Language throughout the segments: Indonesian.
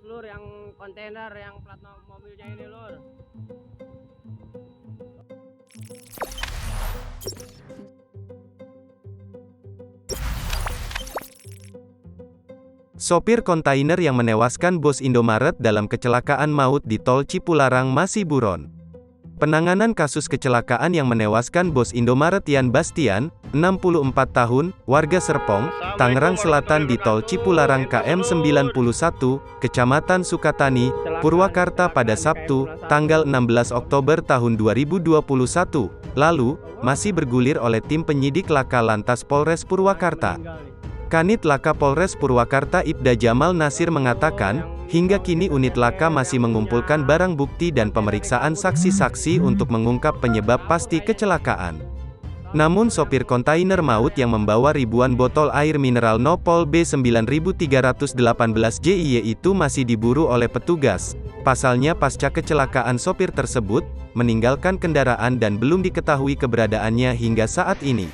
lur, yang kontainer yang plat mobilnya ini lur. Sopir kontainer yang menewaskan bos Indomaret dalam kecelakaan maut di Tol Cipularang masih buron. Penanganan kasus kecelakaan yang menewaskan bos Indomaret Yan Bastian, 64 tahun, warga Serpong, Tangerang Selatan di Tol Cipularang KM 91, Kecamatan Sukatani, Purwakarta pada Sabtu, tanggal 16 Oktober tahun 2021, lalu, masih bergulir oleh tim penyidik Laka Lantas Polres Purwakarta. Kanit Laka Polres Purwakarta Ibda Jamal Nasir mengatakan, hingga kini unit Laka masih mengumpulkan barang bukti dan pemeriksaan saksi-saksi untuk mengungkap penyebab pasti kecelakaan. Namun sopir kontainer maut yang membawa ribuan botol air mineral Nopol B9318 JIY itu masih diburu oleh petugas. Pasalnya pasca kecelakaan sopir tersebut meninggalkan kendaraan dan belum diketahui keberadaannya hingga saat ini.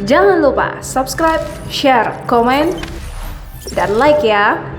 Jangan lupa subscribe, share, komen, dan like ya.